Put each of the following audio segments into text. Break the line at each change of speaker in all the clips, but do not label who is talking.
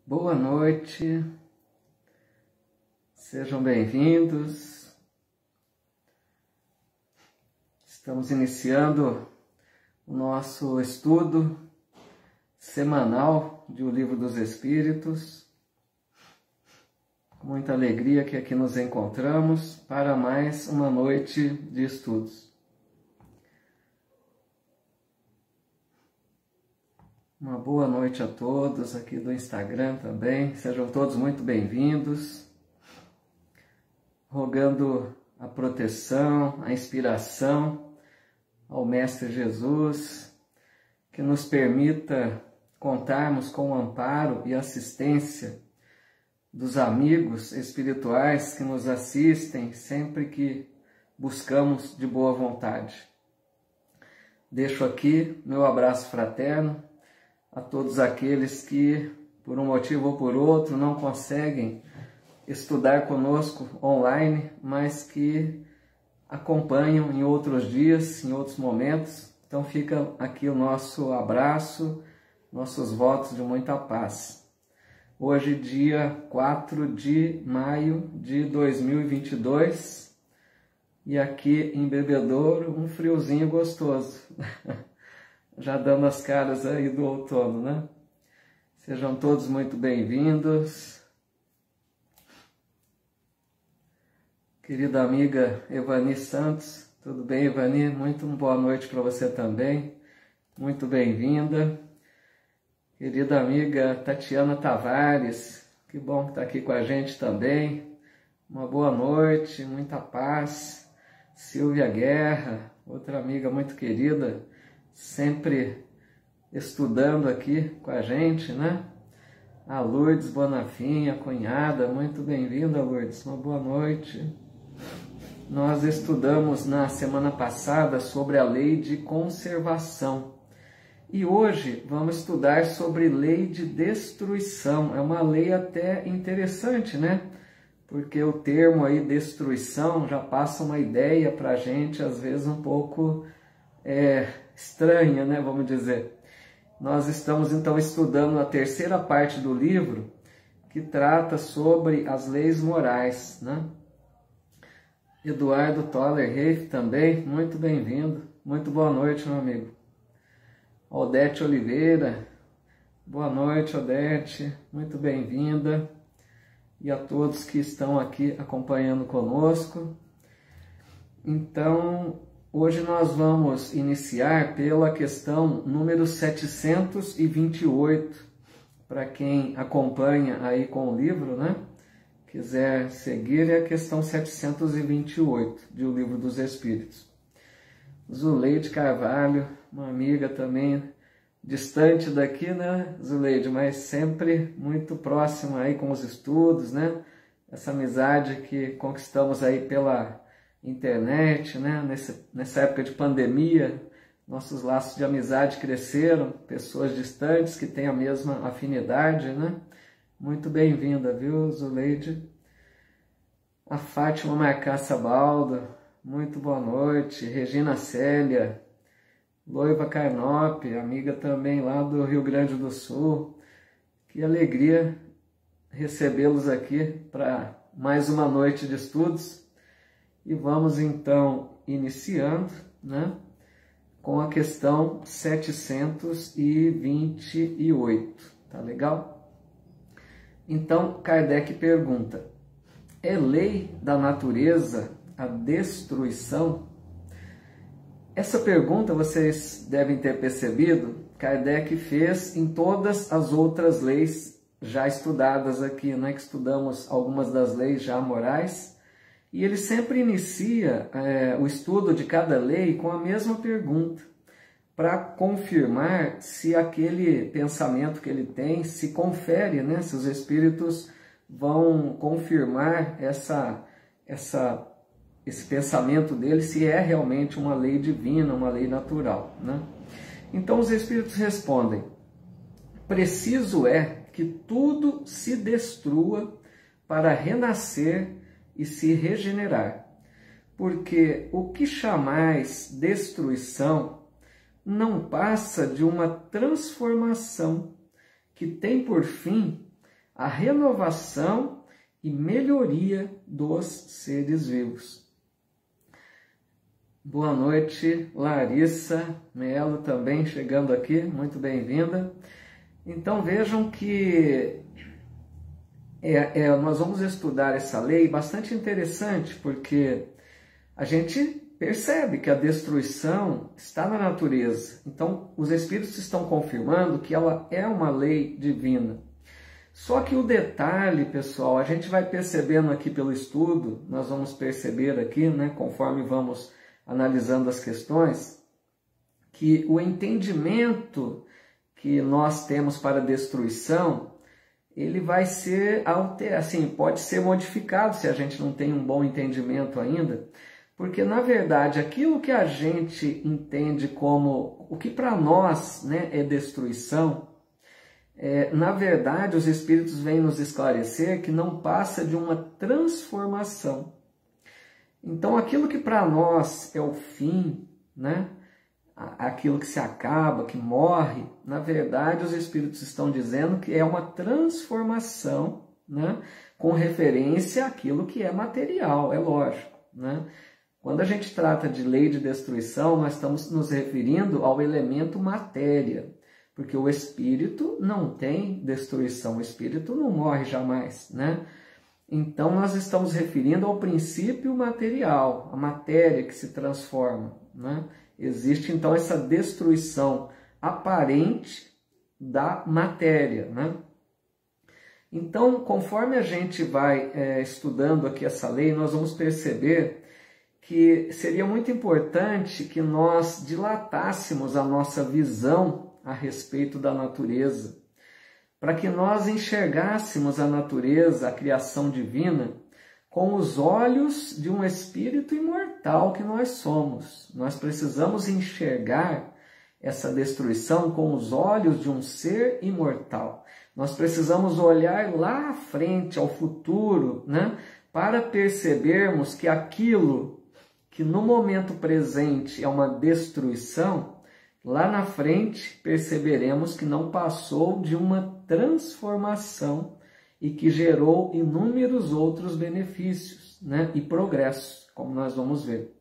Boa noite, sejam bem-vindos. Estamos iniciando o nosso estudo semanal de O Livro dos Espíritos. Com muita alegria que aqui nos encontramos para mais uma noite de estudos. Uma boa noite a todos aqui do Instagram também, sejam todos muito bem-vindos, rogando a proteção, a inspiração ao Mestre Jesus, que nos permita contarmos com o amparo e assistência dos amigos espirituais que nos assistem sempre que buscamos de boa vontade. Deixo aqui meu abraço fraterno a todos aqueles que, por um motivo ou por outro, não conseguem estudar conosco online, mas que acompanham em outros dias, em outros momentos. Então fica aqui o nosso abraço, nossos votos de muita paz. Hoje, dia 4 de maio de 2022, e aqui em Bebedouro, um friozinho gostoso. Já dando as caras aí do outono, né? Sejam todos muito bem-vindos. Querida amiga Evani Santos, tudo bem, Evani? Muito boa noite para você também. Muito bem-vinda. Querida amiga Tatiana Tavares, que bom que está aqui com a gente também. Uma boa noite, muita paz. Silvia Guerra, outra amiga muito querida, sempre estudando aqui com a gente, né? A Lourdes Bonafim, a cunhada, muito bem-vinda, Lourdes, uma boa noite. Nós estudamos na semana passada sobre a lei de conservação e hoje vamos estudar sobre lei de destruição. É uma lei até interessante, né? Porque o termo aí destruição já passa uma ideia para a gente, às vezes um pouco estranha, né, vamos dizer. Nós estamos então estudando a terceira parte do livro, que trata sobre as leis morais, né? Eduardo Toller Reif também, muito bem-vindo, muito boa noite, meu amigo. Odete Oliveira, boa noite, Odete, muito bem-vinda. E a todos que estão aqui acompanhando conosco. Então, hoje nós vamos iniciar pela questão número 728, para quem acompanha aí com o livro, né? Quiser seguir, é a questão 728 de O Livro dos Espíritos. Zuleide Carvalho, uma amiga também, distante daqui, né, Zuleide, mas sempre muito próxima aí com os estudos, né? Essa amizade que conquistamos aí pela internet, né? Nessa época de pandemia, nossos laços de amizade cresceram, pessoas distantes que têm a mesma afinidade, né? Muito bem-vinda, viu, Zuleide? A Fátima Marcaça Baldo, muito boa noite. Regina Célia, Loiva Carnop, amiga também lá do Rio Grande do Sul. Que alegria recebê-los aqui para mais uma noite de estudos. E vamos então iniciando, né, com a questão 728, tá legal? Então Kardec pergunta: é lei da natureza a destruição? Essa pergunta, vocês devem ter percebido, Kardec fez em todas as outras leis já estudadas aqui, né, que estudamos algumas das leis já morais. E ele sempre inicia o estudo de cada lei com a mesma pergunta, para confirmar se aquele pensamento que ele tem se confere, né? Se os espíritos vão confirmar esse pensamento dele, se é realmente uma lei divina, uma lei natural, né? Então os espíritos respondem: preciso é que tudo se destrua para renascer e se regenerar, porque o que chamais destruição não passa de uma transformação que tem por fim a renovação e melhoria dos seres vivos. Boa noite, Larissa Melo também chegando aqui, muito bem-vinda. Então vejam que nós vamos estudar essa lei bastante interessante, porque a gente percebe que a destruição está na natureza. Então os Espíritos estão confirmando que ela é uma lei divina. Só que o detalhe, pessoal, a gente vai percebendo aqui pelo estudo, nós vamos perceber aqui, né, conforme vamos analisando as questões, que o entendimento que nós temos para a destruição, ele vai ser assim, pode ser modificado se a gente não tem um bom entendimento ainda, porque na verdade aquilo que a gente entende como o que para nós, né, é destruição, na verdade os Espíritos vêm nos esclarecer que não passa de uma transformação. Então aquilo que para nós é o fim, né, aquilo que se acaba, que morre, na verdade os Espíritos estão dizendo que é uma transformação, né, com referência àquilo que é material, é lógico, né? Quando a gente trata de lei de destruição, nós estamos nos referindo ao elemento matéria, porque o Espírito não tem destruição, o Espírito não morre jamais, né? Então nós estamos referindo ao princípio material, a matéria que se transforma, né? Existe então essa destruição aparente da matéria, né? Então, conforme a gente vai estudando aqui essa lei, nós vamos perceber que seria muito importante que nós dilatássemos a nossa visão a respeito da natureza, para que nós enxergássemos a natureza, a criação divina, com os olhos de um espírito imortal que nós somos. Nós precisamos enxergar essa destruição com os olhos de um ser imortal. Nós precisamos olhar lá à frente, ao futuro, né, para percebermos que aquilo que no momento presente é uma destruição, lá na frente perceberemos que não passou de uma transformação e que gerou inúmeros outros benefícios, né, e progressos, como nós vamos ver.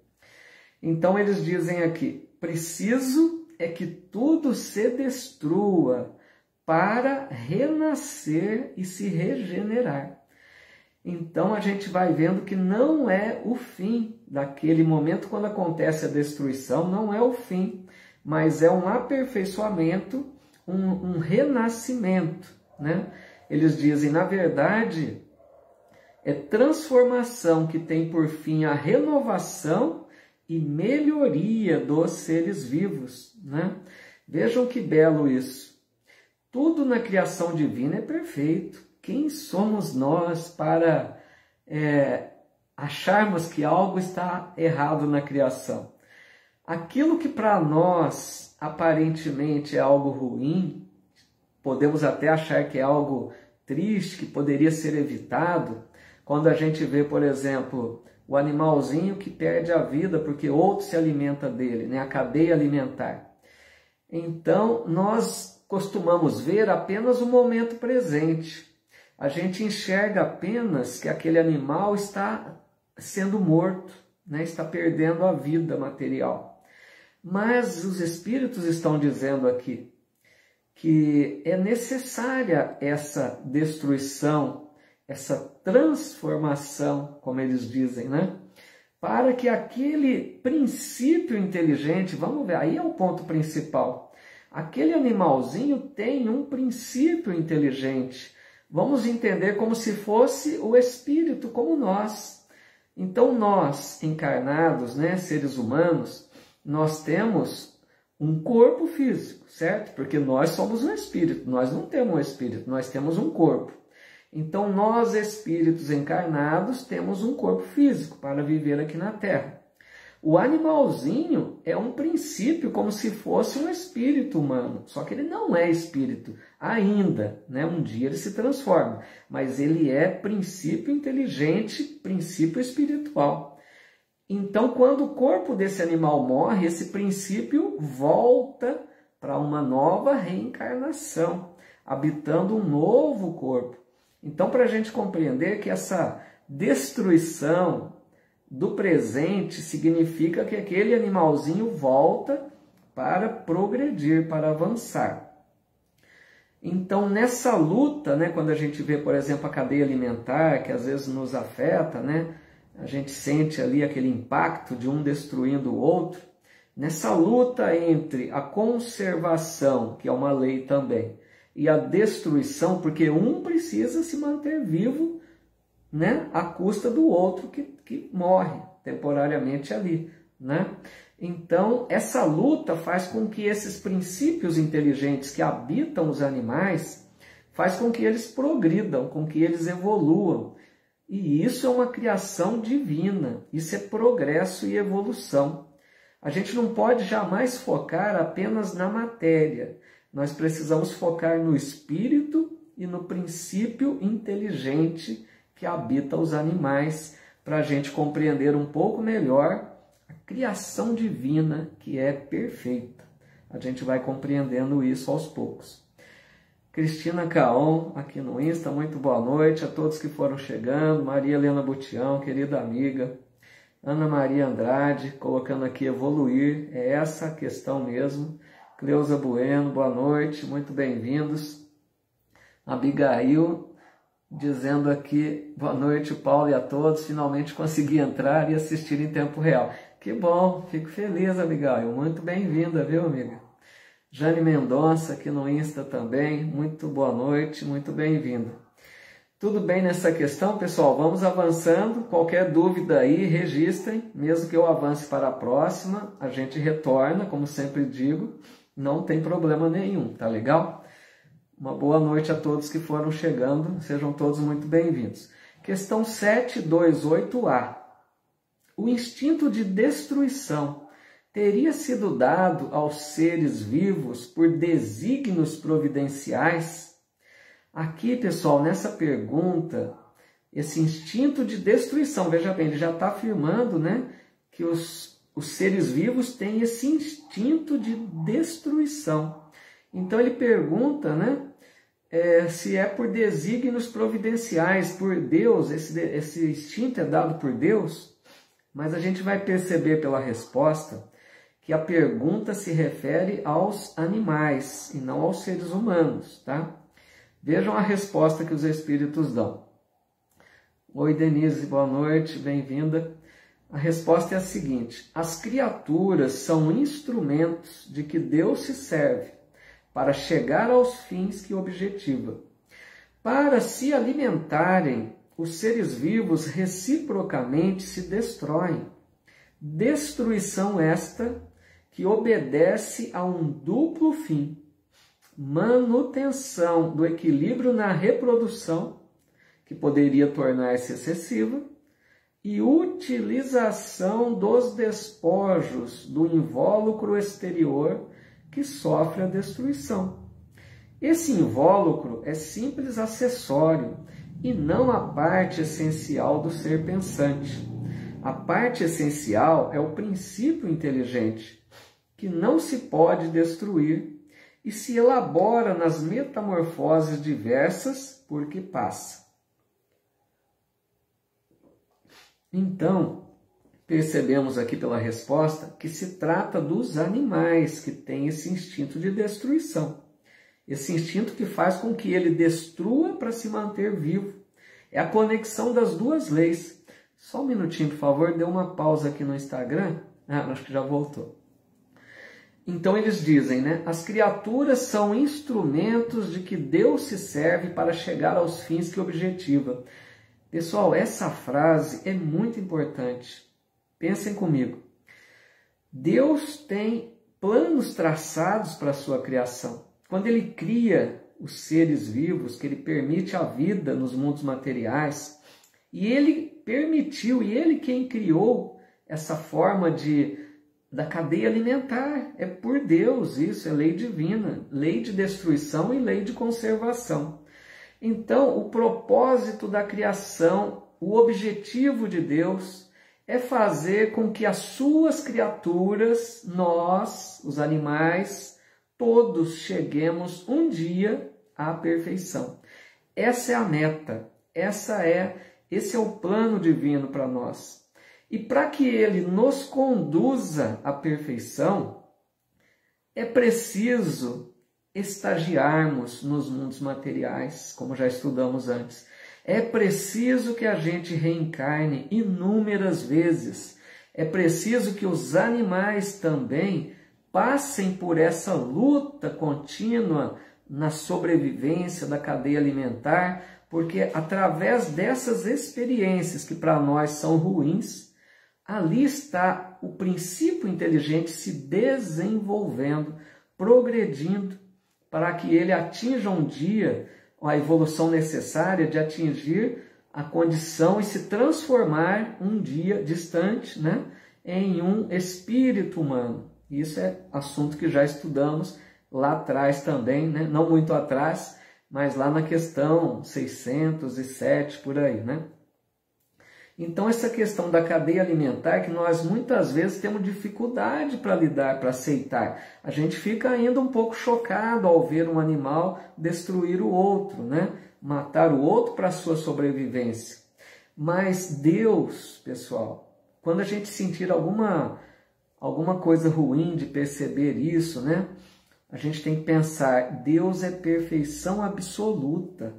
Então eles dizem aqui, preciso é que tudo se destrua para renascer e se regenerar. Então a gente vai vendo que não é o fim daquele momento quando acontece a destruição, não é o fim, mas é um aperfeiçoamento, um renascimento, né? Eles dizem, na verdade, é transformação que tem por fim a renovação e melhoria dos seres vivos, né? Vejam que belo isso. Tudo na criação divina é perfeito. Quem somos nós para acharmos que algo está errado na criação? Aquilo que para nós aparentemente é algo ruim, podemos até achar que é algo triste, que poderia ser evitado, quando a gente vê, por exemplo, o animalzinho que perde a vida porque outro se alimenta dele, né? A cadeia alimentar. Então, nós costumamos ver apenas o momento presente. A gente enxerga apenas que aquele animal está sendo morto, né? Está perdendo a vida material. Mas os Espíritos estão dizendo aqui que é necessária essa destruição, essa transformação, como eles dizem, né? Para que aquele princípio inteligente, vamos ver, aí é o ponto principal, aquele animalzinho tem um princípio inteligente, vamos entender como se fosse o Espírito, como nós. Então nós, encarnados, né, seres humanos, nós temos um corpo físico, certo? Porque nós somos um espírito, nós não temos um espírito, nós temos um corpo. Então nós, espíritos encarnados, temos um corpo físico para viver aqui na Terra. O animalzinho é um princípio como se fosse um espírito humano, só que ele não é espírito ainda, né? Um dia ele se transforma, mas ele é princípio inteligente, princípio espiritual. Então, quando o corpo desse animal morre, esse princípio volta para uma nova reencarnação, habitando um novo corpo. Então, para a gente compreender que essa destruição do presente significa que aquele animalzinho volta para progredir, para avançar. Então, nessa luta, né, quando a gente vê, por exemplo, a cadeia alimentar, que às vezes nos afeta, né, a gente sente ali aquele impacto de um destruindo o outro, nessa luta entre a conservação, que é uma lei também, e a destruição, porque um precisa se manter vivo, né, à custa do outro que morre temporariamente ali, né? Então, essa luta faz com que esses princípios inteligentes que habitam os animais, faz com que eles progridam, com que eles evoluam. E isso é uma criação divina, isso é progresso e evolução. A gente não pode jamais focar apenas na matéria, nós precisamos focar no espírito e no princípio inteligente que habita os animais, para a gente compreender um pouco melhor a criação divina, que é perfeita. A gente vai compreendendo isso aos poucos. Cristina Caon, aqui no Insta, muito boa noite a todos que foram chegando. Maria Helena Butião, querida amiga. Ana Maria Andrade, colocando aqui evoluir, é essa a questão mesmo. Cleusa Bueno, boa noite, muito bem-vindos. Abigail, dizendo aqui, boa noite, Paulo e a todos, finalmente consegui entrar e assistir em tempo real. Que bom, fico feliz, Abigail, muito bem-vinda, viu, amiga? Jane Mendonça, aqui no Insta também, muito boa noite, muito bem-vinda. Tudo bem nessa questão, pessoal? Vamos avançando, qualquer dúvida aí, registrem, mesmo que eu avance para a próxima, a gente retorna, como sempre digo, não tem problema nenhum, tá legal? Uma boa noite a todos que foram chegando, sejam todos muito bem-vindos. Questão 728A. O instinto de destruição teria sido dado aos seres vivos por desígnios providenciais? Aqui, pessoal, nessa pergunta, esse instinto de destruição, veja bem, ele já está afirmando, né, que os seres vivos têm esse instinto de destruição. Então ele pergunta, né, se é por desígnios providenciais, por Deus, esse instinto é dado por Deus, mas a gente vai perceber pela resposta que a pergunta se refere aos animais e não aos seres humanos, tá? Vejam a resposta que os espíritos dão. Oi, Denise, boa noite, bem-vinda. A resposta é a seguinte: as criaturas são instrumentos de que Deus se serve para chegar aos fins que objetiva. Para se alimentarem, os seres vivos reciprocamente se destroem. Destruição esta que obedece a um duplo fim: manutenção do equilíbrio na reprodução, que poderia tornar-se excessiva, e utilização dos despojos do invólucro exterior, que sofre a destruição. Esse invólucro é simples acessório e não a parte essencial do ser pensante. A parte essencial é o princípio inteligente, que não se pode destruir e se elabora nas metamorfoses diversas por que passa. Então, percebemos aqui pela resposta que se trata dos animais que têm esse instinto de destruição. Esse instinto que faz com que ele destrua para se manter vivo. É a conexão das duas leis. Só um minutinho, por favor, dê uma pausa aqui no Instagram. Acho que já voltou. Então eles dizem, né? As criaturas são instrumentos de que Deus se serve para chegar aos fins que objetiva. Pessoal, essa frase é muito importante. Pensem comigo. Deus tem planos traçados para a sua criação. Quando ele cria os seres vivos, que ele permite a vida nos mundos materiais, e ele permitiu, e ele quem criou essa forma da cadeia alimentar. É por Deus isso, é lei divina, lei de destruição e lei de conservação. Então, o propósito da criação, o objetivo de Deus é fazer com que as suas criaturas, nós, os animais, todos cheguemos um dia à perfeição. essa é a meta, esse é o plano divino para nós. E para que ele nos conduza à perfeição, é preciso estagiarmos nos mundos materiais, como já estudamos antes. É preciso que a gente reencarne inúmeras vezes. É preciso que os animais também passem por essa luta contínua na sobrevivência da cadeia alimentar, porque através dessas experiências que para nós são ruins, ali está o princípio inteligente se desenvolvendo, progredindo, para que ele atinja um dia a evolução necessária de atingir a condição e se transformar um dia distante, né, em um espírito humano. Isso é assunto que já estudamos lá atrás também, né? Não muito atrás, mas lá na questão 607, por aí, né? Então, essa questão da cadeia alimentar, que nós muitas vezes temos dificuldade para lidar, para aceitar. A gente fica ainda um pouco chocado ao ver um animal destruir o outro, né? Matar o outro para a sua sobrevivência. Mas Deus, pessoal, quando a gente sentir alguma coisa ruim de perceber isso, né? A gente tem que pensar, Deus é perfeição absoluta.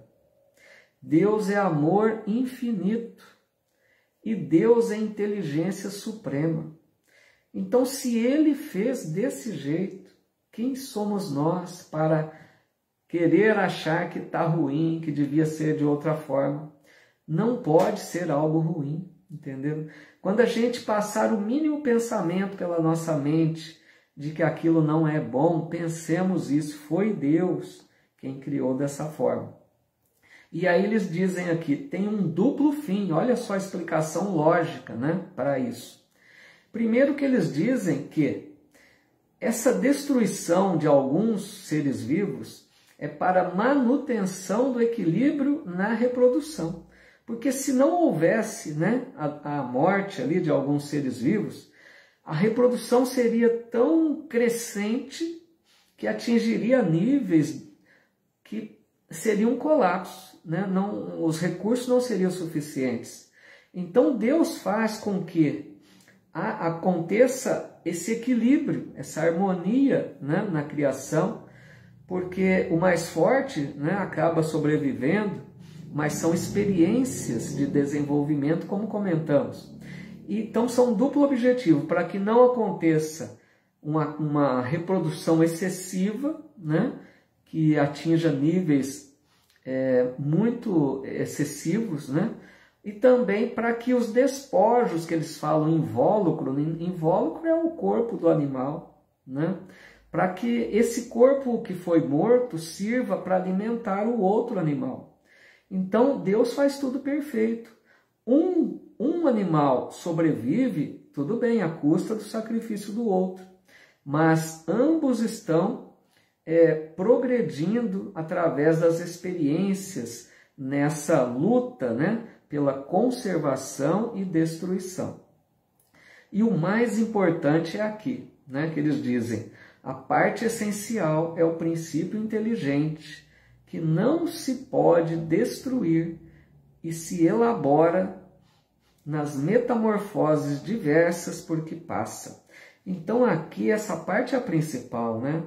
Deus é amor infinito. E Deus é inteligência suprema. Então, se Ele fez desse jeito, quem somos nós para querer achar que está ruim, que devia ser de outra forma? Não pode ser algo ruim, entendeu? Quando a gente passar o mínimo pensamento pela nossa mente de que aquilo não é bom, pensemos isso, foi Deus quem criou dessa forma. E aí eles dizem aqui, tem um duplo fim, olha só a explicação lógica, né, para isso. Primeiro que eles dizem que essa destruição de alguns seres vivos é para manutenção do equilíbrio na reprodução. Porque se não houvesse, né, a morte ali de alguns seres vivos, a reprodução seria tão crescente que atingiria níveis que seria um colapso, né? Não, os recursos não seriam suficientes. Então Deus faz com que aconteça esse equilíbrio, essa harmonia, né, na criação, porque o mais forte, né, acaba sobrevivendo, mas são experiências de desenvolvimento, como comentamos. Então são duplo objetivo, para que não aconteça uma reprodução excessiva, né, que atinja níveis muito excessivos, né? E também para que os despojos que eles falam invólucro é o corpo do animal, né? Para que esse corpo que foi morto sirva para alimentar o outro animal. Então Deus faz tudo perfeito. Um animal sobrevive, tudo bem, à custa do sacrifício do outro, mas ambos estão progredindo através das experiências nessa luta, né, pela conservação e destruição. E o mais importante é aqui, né, que eles dizem, a parte essencial é o princípio inteligente, que não se pode destruir e se elabora nas metamorfoses diversas por que passa. Então aqui essa parte é a principal, né?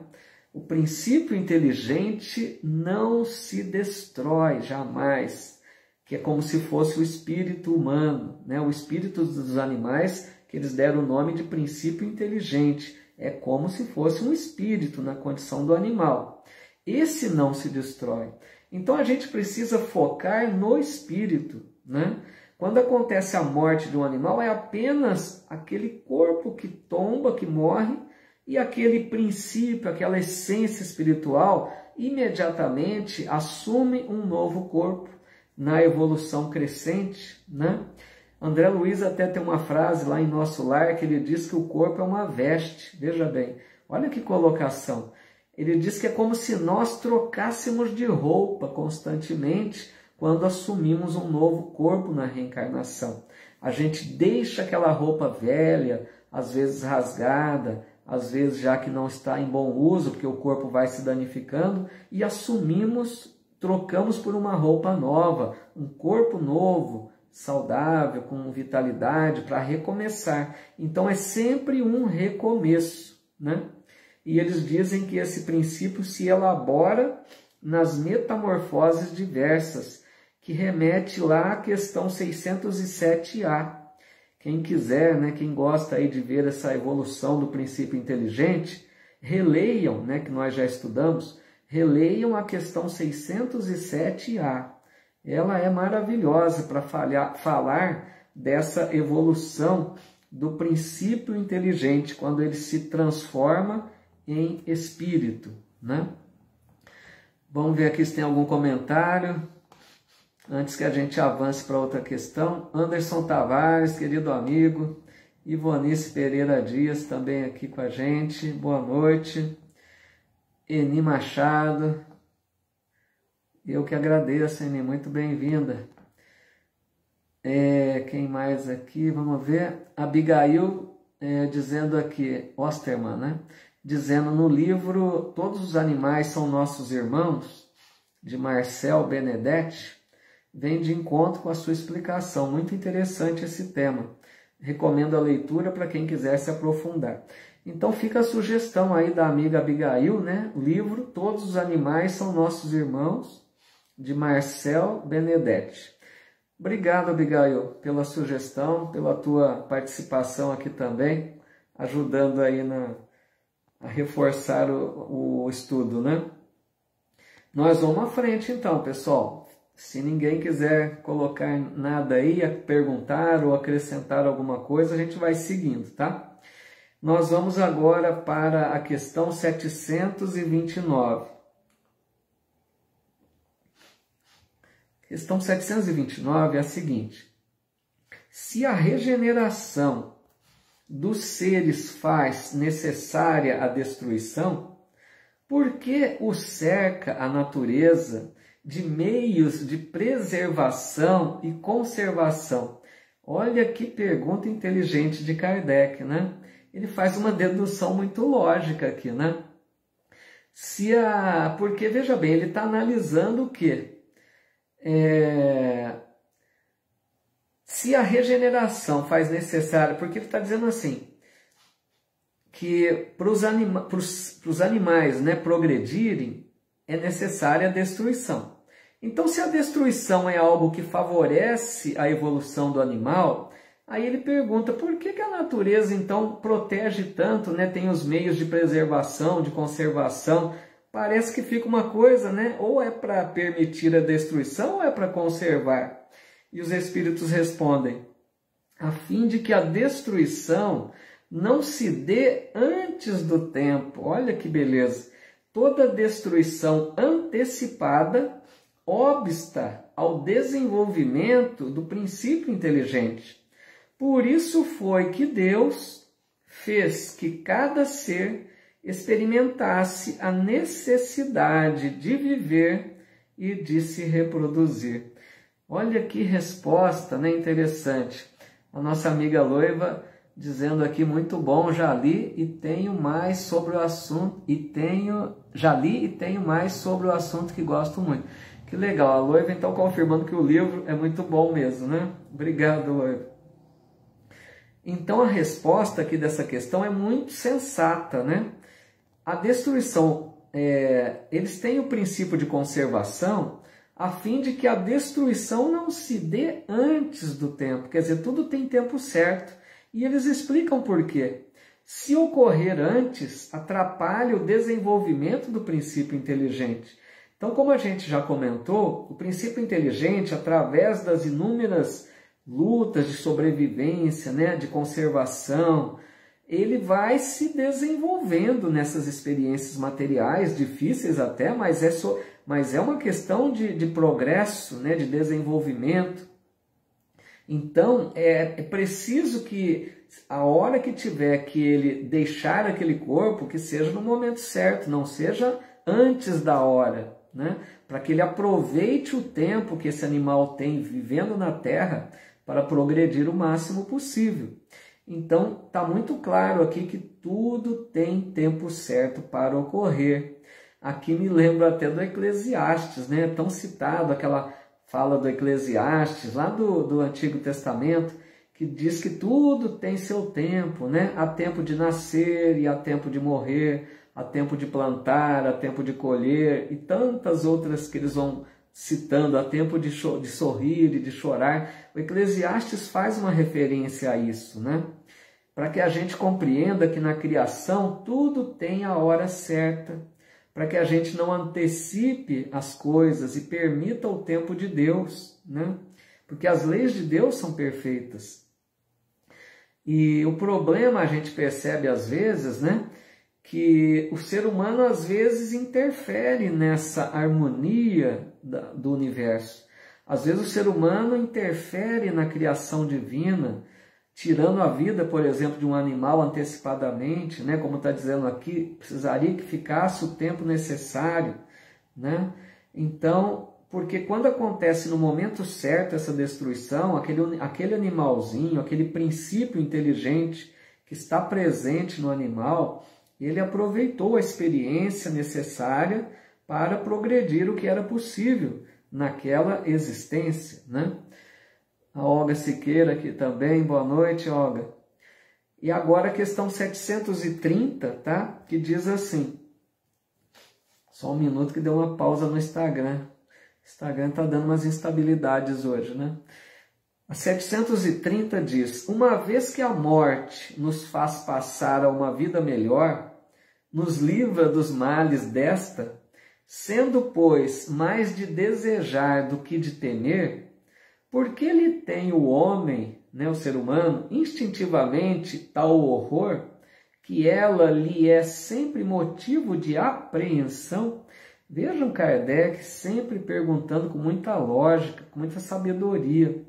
O princípio inteligente não se destrói jamais, que é como se fosse o espírito humano, né? O espírito dos animais, que eles deram o nome de princípio inteligente, é como se fosse um espírito na condição do animal. Esse não se destrói. Então a gente precisa focar no espírito, né? Quando acontece a morte de um animal, é apenas aquele corpo que tomba, que morre, e aquele princípio, aquela essência espiritual, imediatamente assume um novo corpo na evolução crescente, né? André Luiz até tem uma frase lá em Nosso Lar que ele diz que o corpo é uma veste. Veja bem, olha que colocação. Ele diz que é como se nós trocássemos de roupa constantemente quando assumimos um novo corpo na reencarnação. A gente deixa aquela roupa velha, às vezes rasgada, às vezes já que não está em bom uso, porque o corpo vai se danificando, e assumimos trocamos por uma roupa nova, um corpo novo, saudável, com vitalidade, para recomeçar. Então é sempre um recomeço, né? E eles dizem que esse princípio se elabora nas metamorfoses diversas, que remete lá à questão 607A. Quem quiser, né, quem gosta aí de ver essa evolução do princípio inteligente, releiam, né, que nós já estudamos, releiam a questão 607A. Ela é maravilhosa para falar dessa evolução do princípio inteligente, quando ele se transforma em espírito, né? Vamos ver aqui se tem algum comentário, antes que a gente avance para outra questão. Anderson Tavares, querido amigo, Ivonice Pereira Dias também aqui com a gente, boa noite. Eni Machado, eu que agradeço, Eni, muito bem-vinda. Quem mais aqui? Vamos ver. Abigail dizendo aqui, Osterman, né? Dizendo no livro Todos os Animais São Nossos Irmãos, de Marcel Benedetti, vem de encontro com a sua explicação. Muito interessante esse tema. Recomendo a leitura para quem quiser se aprofundar. Então fica a sugestão aí da amiga Abigail, né? O livro Todos os Animais São Nossos Irmãos, de Marcel Benedetti. Obrigado, Abigail, pela sugestão, pela tua participação aqui também, ajudando aí a reforçar o estudo, né? Nós vamos à frente então, pessoal. Se ninguém quiser colocar nada aí, perguntar ou acrescentar alguma coisa, a gente vai seguindo, tá? Nós vamos agora para a questão 729. Questão 729 é a seguinte: se a regeneração dos seres faz necessária a destruição, por que o cerca a natureza de meios de preservação e conservação? Olha que pergunta inteligente de Kardec, né? Ele faz uma dedução muito lógica aqui, né? Porque, veja bem, ele está analisando o quê? Se a regeneração faz necessário, porque ele está dizendo assim, que para os animais, né, progredirem, é necessária a destruição. Então, se a destruição é algo que favorece a evolução do animal, aí ele pergunta por que a natureza, então, protege tanto, né, tem os meios de preservação, de conservação. Parece que fica uma coisa, né, ou é para permitir a destruição ou é para conservar. E os espíritos respondem, a fim de que a destruição não se dê antes do tempo. Olha que beleza! Toda destruição antecipada obsta ao desenvolvimento do princípio inteligente. Por isso foi que Deus fez que cada ser experimentasse a necessidade de viver e de se reproduzir. Olha que resposta, né, interessante. A nossa amiga Loiva dizendo aqui, muito bom, já li e tenho mais sobre o assunto, já li e tenho mais sobre o assunto que gosto muito. Que legal, a Loiva então confirmando que o livro é muito bom mesmo, né? Obrigado, Loiva. Então a resposta aqui dessa questão é muito sensata, né? A destruição, eles têm o princípio de conservação a fim de que a destruição não se dê antes do tempo. Quer dizer, tudo tem tempo certo. E eles explicam por quê. Se ocorrer antes, atrapalha o desenvolvimento do princípio inteligente. Então, como a gente já comentou, o princípio inteligente, através das inúmeras lutas de sobrevivência, né, de conservação, ele vai se desenvolvendo nessas experiências materiais, difíceis até, mas é uma questão de progresso, né, de desenvolvimento. Então, é preciso que a hora que tiver que ele deixar aquele corpo, que seja no momento certo, não seja antes da hora, né? Para que ele aproveite o tempo que esse animal tem vivendo na Terra para progredir o máximo possível. Então, está muito claro aqui que tudo tem tempo certo para ocorrer. Aqui me lembro até do Eclesiastes, né? Tão citado aquela fala do Eclesiastes, lá do Antigo Testamento, que diz que tudo tem seu tempo, né? Há tempo de nascer e há tempo de morrer, há tempo de plantar, há tempo de colher, e tantas outras que eles vão citando, há tempo de sorrir e de chorar. O Eclesiastes faz uma referência a isso, né? Para que a gente compreenda que na criação tudo tem a hora certa, para que a gente não antecipe as coisas e permita o tempo de Deus, né? Porque as leis de Deus são perfeitas. E o problema a gente percebe às vezes, né? Que o ser humano às vezes interfere nessa harmonia do universo. Às vezes o ser humano interfere na criação divina, tirando a vida, por exemplo, de um animal antecipadamente, né? Como está dizendo aqui, precisaria que ficasse o tempo necessário, né? Então, porque quando acontece no momento certo essa destruição, aquele animalzinho, aquele princípio inteligente que está presente no animal, ele aproveitou a experiência necessária para progredir o que era possível naquela existência, né? A Olga Siqueira aqui também, boa noite, Olga. E agora a questão 730, tá? Que diz assim, só um minuto que deu uma pausa no Instagram. O Instagram está dando umas instabilidades hoje, né? A 730 diz, uma vez que a morte nos faz passar a uma vida melhor, nos livra dos males desta, sendo, pois, mais de desejar do que de temer, porque ele tem o homem, né, o ser humano, instintivamente tal horror, que ela lhe é sempre motivo de apreensão. Vejam Kardec sempre perguntando com muita lógica, com muita sabedoria,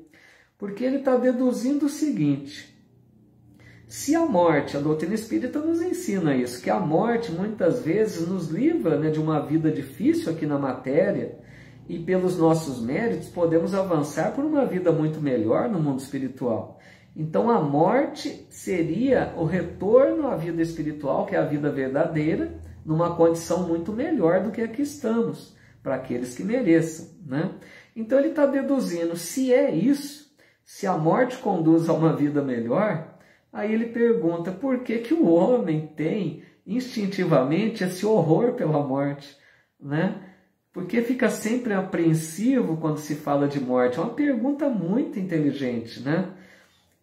porque ele está deduzindo o seguinte, se a morte, a doutrina espírita nos ensina isso, que a morte muitas vezes nos livra, né, de uma vida difícil aqui na matéria, e pelos nossos méritos podemos avançar por uma vida muito melhor no mundo espiritual. Então a morte seria o retorno à vida espiritual, que é a vida verdadeira, numa condição muito melhor do que aqui estamos, para aqueles que mereçam, né? Então ele está deduzindo, se é isso, se a morte conduz a uma vida melhor, aí ele pergunta por que que o homem tem instintivamente esse horror pela morte, né? Porque fica sempre apreensivo quando se fala de morte? É uma pergunta muito inteligente, né?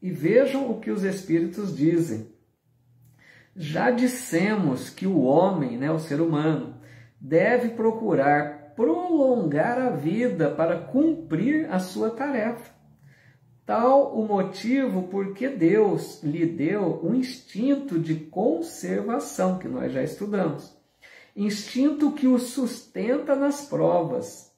E vejam o que os espíritos dizem. Já dissemos que o homem, né, o ser humano, deve procurar prolongar a vida para cumprir a sua tarefa. Tal o motivo porque Deus lhe deu um instinto de conservação, que nós já estudamos. Instinto que o sustenta nas provas.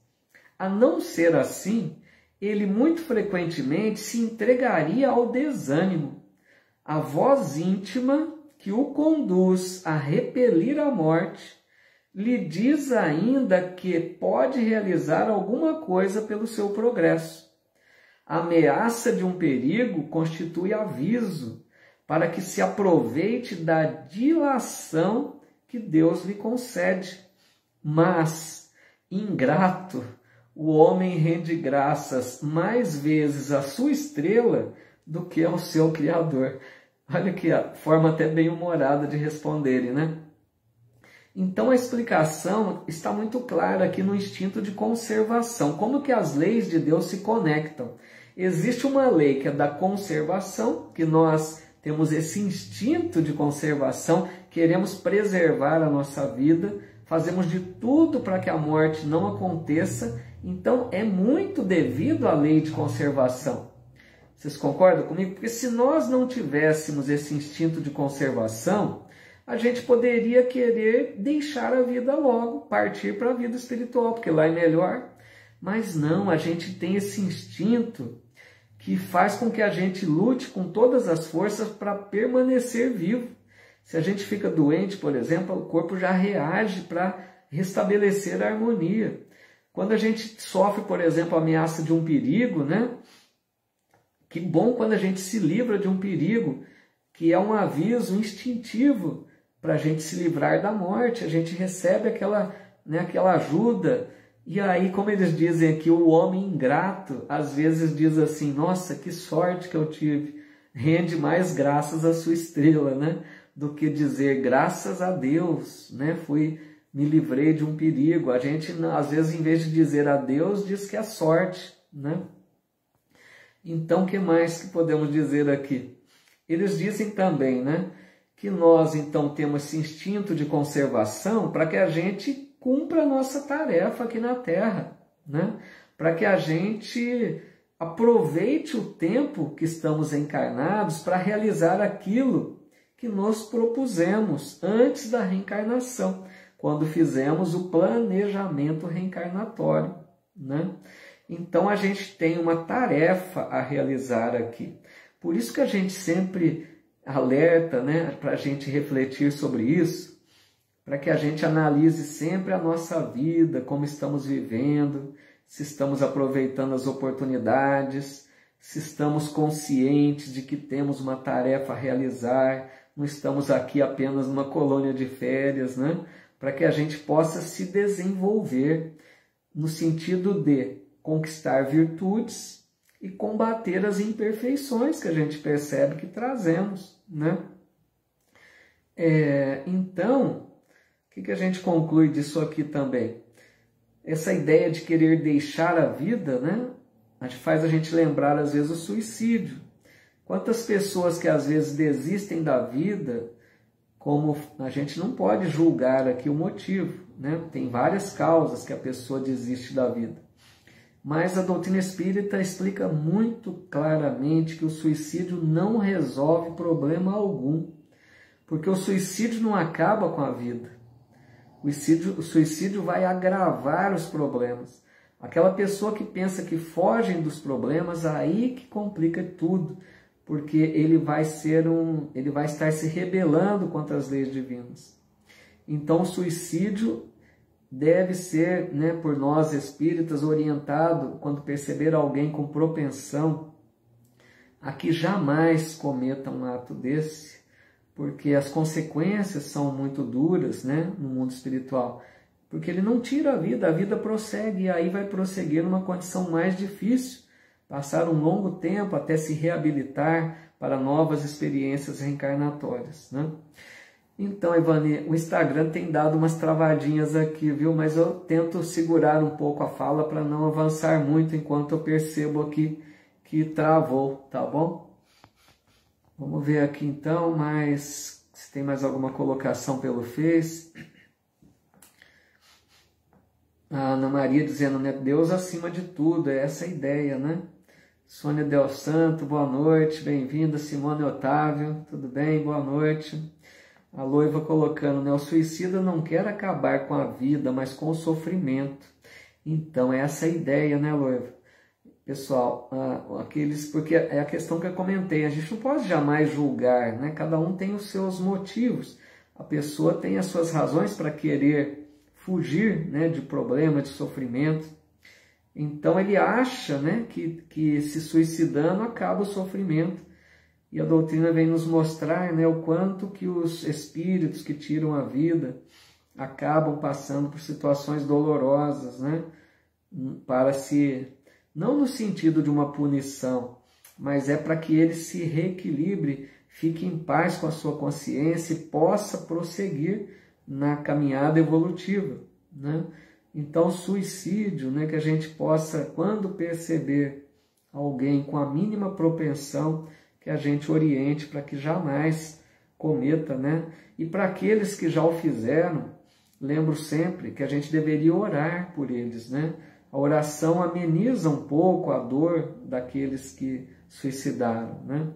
A não ser assim, ele muito frequentemente se entregaria ao desânimo. A voz íntima que o conduz a repelir a morte lhe diz ainda que pode realizar alguma coisa pelo seu progresso. A ameaça de um perigo constitui aviso para que se aproveite da dilação que Deus lhe concede. Mas, ingrato, o homem rende graças mais vezes à sua estrela do que ao seu Criador. Olha que a forma até bem humorada de responderem, né? Então a explicação está muito clara aqui no instinto de conservação. Como que as leis de Deus se conectam? Existe uma lei que é da conservação, que nós temos esse instinto de conservação, queremos preservar a nossa vida, fazemos de tudo para que a morte não aconteça, então é muito devido à lei de conservação. Vocês concordam comigo? Porque se nós não tivéssemos esse instinto de conservação, a gente poderia querer deixar a vida logo, partir para a vida espiritual, porque lá é melhor. Mas não, a gente tem esse instinto que faz com que a gente lute com todas as forças para permanecer vivo. Se a gente fica doente, por exemplo, o corpo já reage para restabelecer a harmonia. Quando a gente sofre, por exemplo, a ameaça de um perigo, né? Que bom quando a gente se livra de um perigo, que é um aviso instintivo para a gente se livrar da morte. A gente recebe aquela né, aquela ajuda. E aí, como eles dizem aqui, o homem ingrato às vezes diz assim: nossa, que sorte que eu tive. Rende mais graças à sua estrela, né, do que dizer graças a Deus, né, me livrei de um perigo. A gente, às vezes, em vez de dizer a Deus, diz que é sorte, né? Então, o que mais que podemos dizer aqui? Eles dizem também, né, que nós, então, temos esse instinto de conservação para que a gente cumpra a nossa tarefa aqui na Terra, né? Para que a gente aproveite o tempo que estamos encarnados para realizar aquilo que nos propusemos antes da reencarnação, quando fizemos o planejamento reencarnatório, né? Então a gente tem uma tarefa a realizar aqui. Por isso que a gente sempre alerta, né, para a gente refletir sobre isso, para que a gente analise sempre a nossa vida, como estamos vivendo, se estamos aproveitando as oportunidades, se estamos conscientes de que temos uma tarefa a realizar, não estamos aqui apenas numa colônia de férias, né? Para que a gente possa se desenvolver no sentido de conquistar virtudes e combater as imperfeições que a gente percebe que trazemos, né? Então, o que a gente conclui disso aqui também? Essa ideia de querer deixar a vida, né, faz a gente lembrar às vezes o suicídio. Quantas pessoas que às vezes desistem da vida, como a gente não pode julgar aqui o motivo, né? Tem várias causas que a pessoa desiste da vida. Mas a doutrina espírita explica muito claramente que o suicídio não resolve problema algum, porque o suicídio não acaba com a vida. O suicídio vai agravar os problemas. Aquela pessoa que pensa que fogem dos problemas, aí que complica tudo, porque ele vai estar se rebelando contra as leis divinas. Então o suicídio deve ser, né, por nós espíritas, orientado quando perceber alguém com propensão a que jamais cometa um ato desse, porque as consequências são muito duras, né, no mundo espiritual, porque ele não tira a vida prossegue, e aí vai prosseguir numa condição mais difícil, passar um longo tempo até se reabilitar para novas experiências reencarnatórias, né? Então, Ivani, o Instagram tem dado umas travadinhas aqui, viu? Mas eu tento segurar um pouco a fala para não avançar muito enquanto eu percebo aqui que travou, tá bom? Vamos ver aqui então, se tem mais alguma colocação pelo Face. A Ana Maria dizendo, né, Deus acima de tudo, é essa a ideia, né? Sônia Del Santo, boa noite, bem-vinda. Simone Otávio, tudo bem? Boa noite. A Loiva colocando, né, o suicida não quer acabar com a vida, mas com o sofrimento. Então, é essa a ideia, né, Loiva? Pessoal, porque é a questão que eu comentei, a gente não pode jamais julgar, né? Cada um tem os seus motivos, a pessoa tem as suas razões para querer fugir, né, de problema, de sofrimento. Então ele acha, né, que se suicidando acaba o sofrimento. E a doutrina vem nos mostrar, né, o quanto que os espíritos que tiram a vida acabam passando por situações dolorosas, né, não no sentido de uma punição, mas é para que ele se reequilibre, fique em paz com a sua consciência e possa prosseguir na caminhada evolutiva, né? Então, o suicídio, né, que a gente possa, quando perceber alguém com a mínima propensão, que a gente oriente para que jamais cometa, né? E para aqueles que já o fizeram, lembro sempre que a gente deveria orar por eles, né? A oração ameniza um pouco a dor daqueles que suicidaram, né?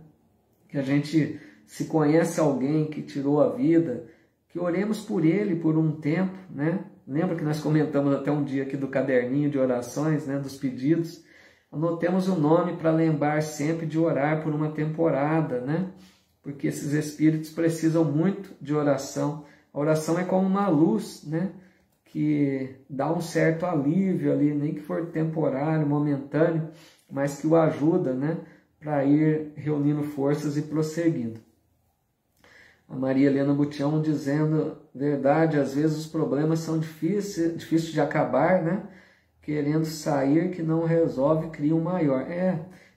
Que a gente, se conhece alguém que tirou a vida, que oremos por ele por um tempo, né? Lembra que nós comentamos até um dia aqui do caderninho de orações, né? Dos pedidos. Anotemos o nome para lembrar sempre de orar por uma temporada, né? Porque esses espíritos precisam muito de oração. A oração é como uma luz, né? Que dá um certo alívio ali, nem que for temporário, momentâneo, mas que o ajuda, né, para ir reunindo forças e prosseguindo. A Maria Helena Butião dizendo, verdade, às vezes os problemas são difíceis de acabar, né? Querendo sair que não resolve, cria um maior.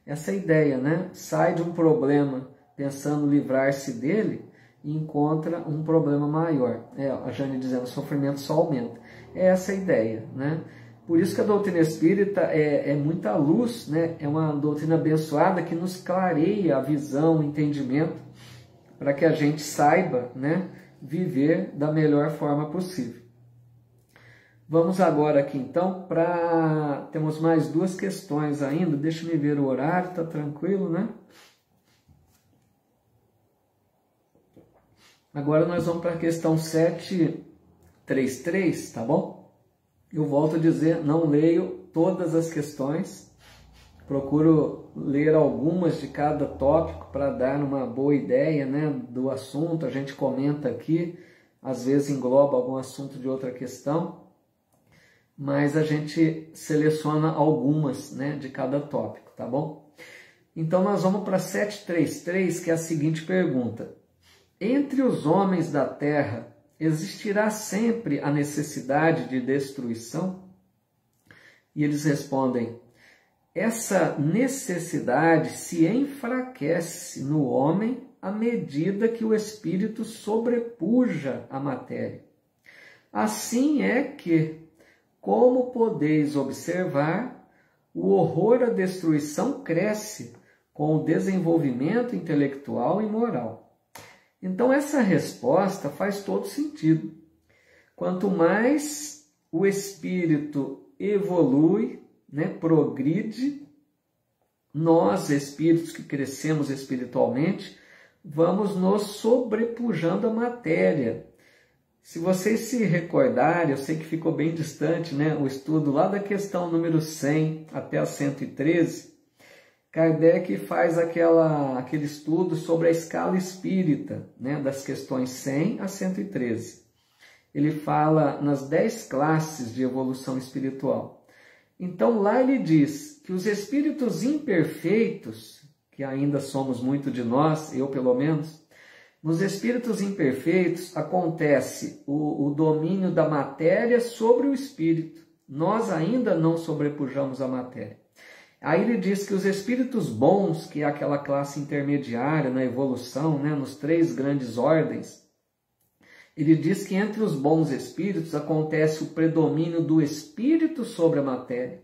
Essa ideia, né? Sai de um problema pensando livrar-se dele e encontra um problema maior. A Jane dizendo, o sofrimento só aumenta. É essa a ideia, né? Por isso que a doutrina espírita é muita luz, né? É uma doutrina abençoada que nos clareia a visão, o entendimento, para que a gente saiba, né, viver da melhor forma possível. Vamos agora aqui então para... Temos mais 2 questões ainda, deixa eu ver o horário, tá tranquilo, né? Agora nós vamos para a questão 733, tá bom? Eu volto a dizer, não leio todas as questões, procuro ler algumas de cada tópico para dar uma boa ideia, né, do assunto. A gente comenta aqui, às vezes engloba algum assunto de outra questão, mas a gente seleciona algumas, né, de cada tópico, tá bom? Então nós vamos para 733, que é a seguinte pergunta. Entre os homens da terra, existirá sempre a necessidade de destruição? E eles respondem, essa necessidade se enfraquece no homem à medida que o espírito sobrepuja a matéria. Assim é que, como podeis observar, o horror à destruição cresce com o desenvolvimento intelectual e moral. Então essa resposta faz todo sentido. Quanto mais o espírito evolui, né, progride, nós, espíritos que crescemos espiritualmente, vamos nos sobrepujando a matéria. Se vocês se recordarem, eu sei que ficou bem distante, né, o estudo lá da questão número 100 até a 113, Kardec faz aquele estudo sobre a escala espírita, né, das questões 100 a 113. Ele fala nas 10 classes de evolução espiritual. Então lá ele diz que os espíritos imperfeitos, que ainda somos muito de nós, eu pelo menos, nos espíritos imperfeitos acontece o domínio da matéria sobre o espírito. Nós ainda não sobrepujamos a matéria. Aí ele diz que os espíritos bons, que é aquela classe intermediária na evolução, né, nos 3 grandes ordens, ele diz que entre os bons espíritos acontece o predomínio do espírito sobre a matéria.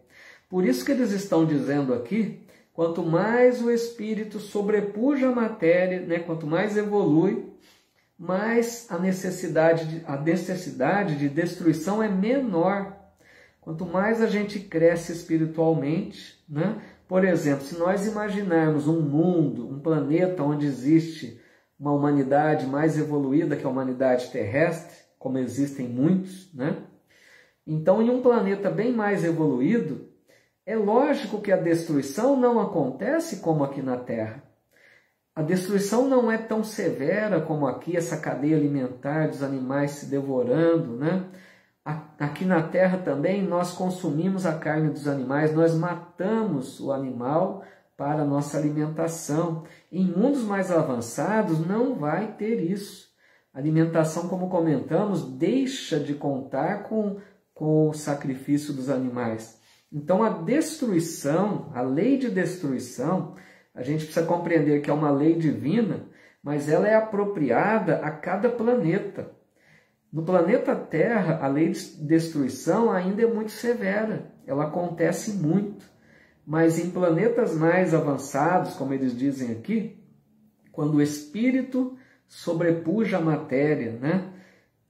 Por isso que eles estão dizendo aqui, quanto mais o espírito sobrepuja a matéria, né, quanto mais evolui, mais a necessidade de destruição é menor. Quanto mais a gente cresce espiritualmente, né? Por exemplo, se nós imaginarmos um mundo, um planeta onde existe uma humanidade mais evoluída que a humanidade terrestre, como existem muitos, né? Então, em um planeta bem mais evoluído, é lógico que a destruição não acontece como aqui na Terra. A destruição não é tão severa como aqui, essa cadeia alimentar dos animais se devorando, né? Aqui na Terra também nós consumimos a carne dos animais, nós matamos o animal para a nossa alimentação. Em mundos mais avançados não vai ter isso. A alimentação, como comentamos, deixa de contar com o sacrifício dos animais. Então a destruição, a lei de destruição, a gente precisa compreender que é uma lei divina, mas ela é apropriada a cada planeta. No planeta Terra, a lei de destruição ainda é muito severa, ela acontece muito. Mas em planetas mais avançados, como eles dizem aqui, quando o espírito sobrepuja a matéria, né,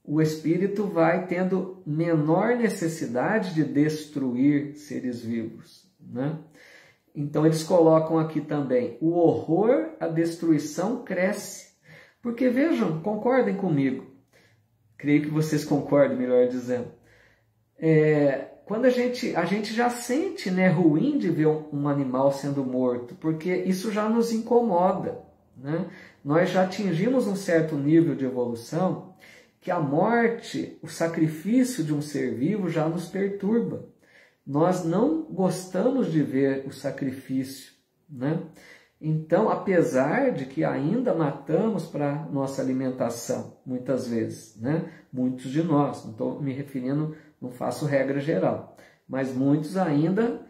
o espírito vai tendo menor necessidade de destruir seres vivos, né? Então eles colocam aqui também, o horror à destruição cresce. Porque vejam, concordem comigo, creio que vocês concordem, melhor dizendo. Quando a gente já sente, né, ruim de ver um animal sendo morto, porque isso já nos incomoda, né? Nós já atingimos um certo nível de evolução que a morte, o sacrifício de um ser vivo já nos perturba. Nós não gostamos de ver o sacrifício, né? Então, apesar de que ainda matamos para nossa alimentação, muitas vezes, né? Muitos de nós, não estou me referindo, não faço regra geral, mas muitos ainda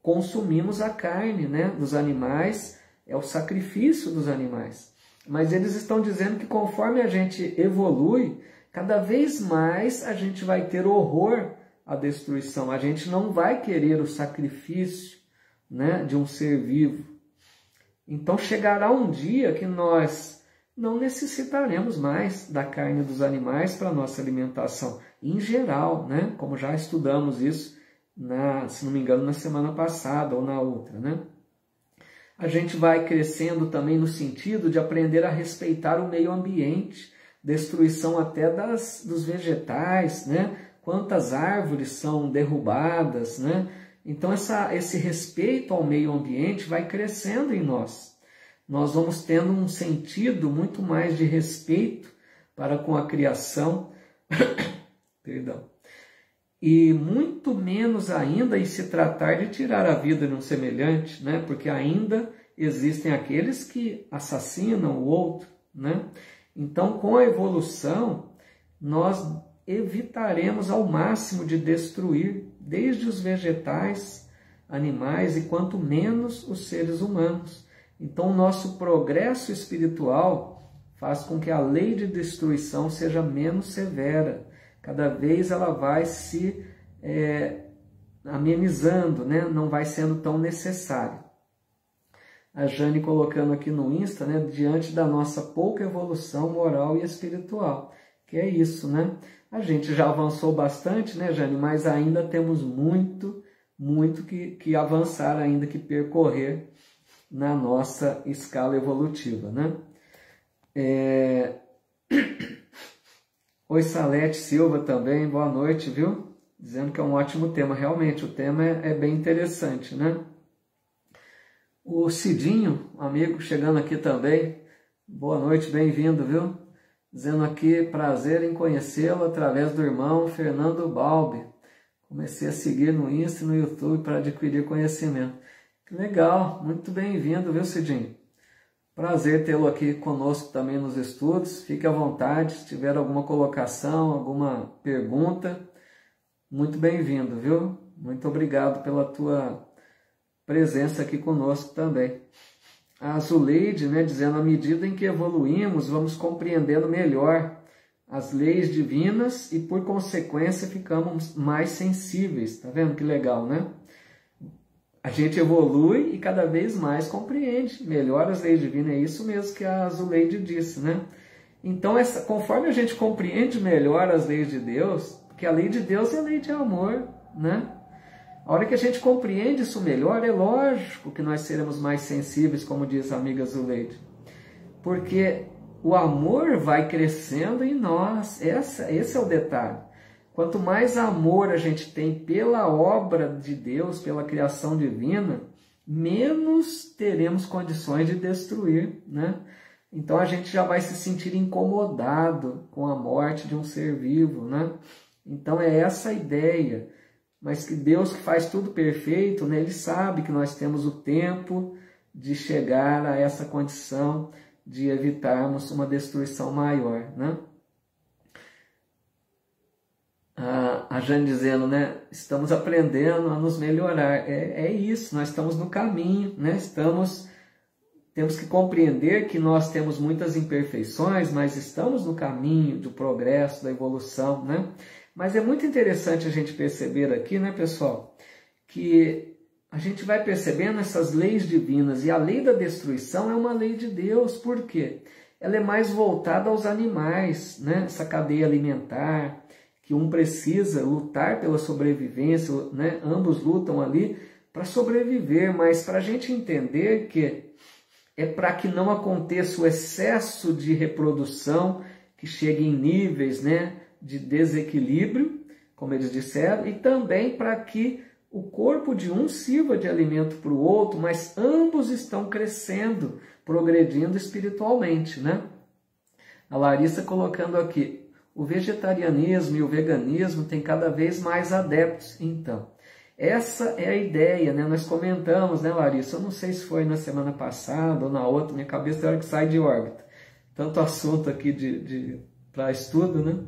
consumimos a carne, né, dos animais, é o sacrifício dos animais. Mas eles estão dizendo que conforme a gente evolui, cada vez mais a gente vai ter horror à destruição, a gente não vai querer o sacrifício, né, de um ser vivo. Então chegará um dia que nós não necessitaremos mais da carne dos animais para nossa alimentação, em geral, né? Como já estudamos isso, se não me engano, na semana passada ou na outra, né? A gente vai crescendo também no sentido de aprender a respeitar o meio ambiente, destruição até dos vegetais, né? Quantas árvores são derrubadas, né? Então, esse respeito ao meio ambiente vai crescendo em nós. Nós vamos tendo um sentido muito mais de respeito para com a criação, perdão, e muito menos ainda em se tratar de tirar a vida de um semelhante, né? Porque ainda existem aqueles que assassinam o outro, né? Então, com a evolução, nós evitaremos ao máximo de destruir, desde os vegetais, animais e quanto menos os seres humanos. Então, o nosso progresso espiritual faz com que a lei de destruição seja menos severa. Cada vez ela vai se amenizando, né? Não vai sendo tão necessária. A Jane colocando aqui no Insta, né? Diante da nossa pouca evolução moral e espiritual. Que é isso, né? A gente já avançou bastante, né, Jane? Mas ainda temos muito que avançar, ainda que percorrer na nossa escala evolutiva, né? Oi, Salete Silva também, boa noite, viu? Dizendo que é um ótimo tema. Realmente, o tema é bem interessante, né? O Cidinho, amigo, chegando aqui também. Boa noite, bem-vindo, viu? Dizendo aqui, prazer em conhecê-lo através do irmão Fernando Balbi. Comecei a seguir no Insta e no YouTube para adquirir conhecimento. Que legal, muito bem-vindo, viu, Cidinho? Prazer tê-lo aqui conosco também nos estudos. Fique à vontade, se tiver alguma colocação, alguma pergunta, muito bem-vindo, viu? Muito obrigado pela tua presença aqui conosco também. A Zuleide, né, dizendo, à medida em que evoluímos, vamos compreendendo melhor as leis divinas e, por consequência, ficamos mais sensíveis. Tá vendo que legal, né? A gente evolui e cada vez mais compreende melhor as leis divinas. É isso mesmo que a Zuleide disse, né? Então, conforme a gente compreende melhor as leis de Deus, porque a lei de Deus é a lei de amor, né? A hora que a gente compreende isso melhor, é lógico que nós seremos mais sensíveis, como diz a amiga Zuleide. Porque o amor vai crescendo em nós. Esse é o detalhe. Quanto mais amor a gente tem pela obra de Deus, pela criação divina, menos teremos condições de destruir, né? Então a gente já vai se sentir incomodado com a morte de um ser vivo, né? Então é essa a ideia. Mas que Deus, que faz tudo perfeito, né, Ele sabe que nós temos o tempo de chegar a essa condição de evitarmos uma destruição maior, né? A Jane dizendo, né, estamos aprendendo a nos melhorar. É isso, nós estamos no caminho, né? Temos que compreender que nós temos muitas imperfeições, mas estamos no caminho do progresso, da evolução, né? Mas é muito interessante a gente perceber aqui, né, pessoal, que a gente vai percebendo essas leis divinas, e a lei da destruição é uma lei de Deus. Por quê? Ela é mais voltada aos animais, né? Essa cadeia alimentar, que um precisa lutar pela sobrevivência, né? Ambos lutam ali para sobreviver, mas para a gente entender que é para que não aconteça o excesso de reprodução, que chegue em níveis, né, de desequilíbrio, como eles disseram, e também para que o corpo de um sirva de alimento para o outro, mas ambos estão crescendo, progredindo espiritualmente, né? A Larissa colocando aqui, o vegetarianismo e o veganismo têm cada vez mais adeptos. Então, Essa é a ideia, né? Nós comentamos, né, Larissa? Eu não sei se foi na semana passada ou na outra, minha cabeça tem hora que sai de órbita. Tanto assunto aqui para estudo, né?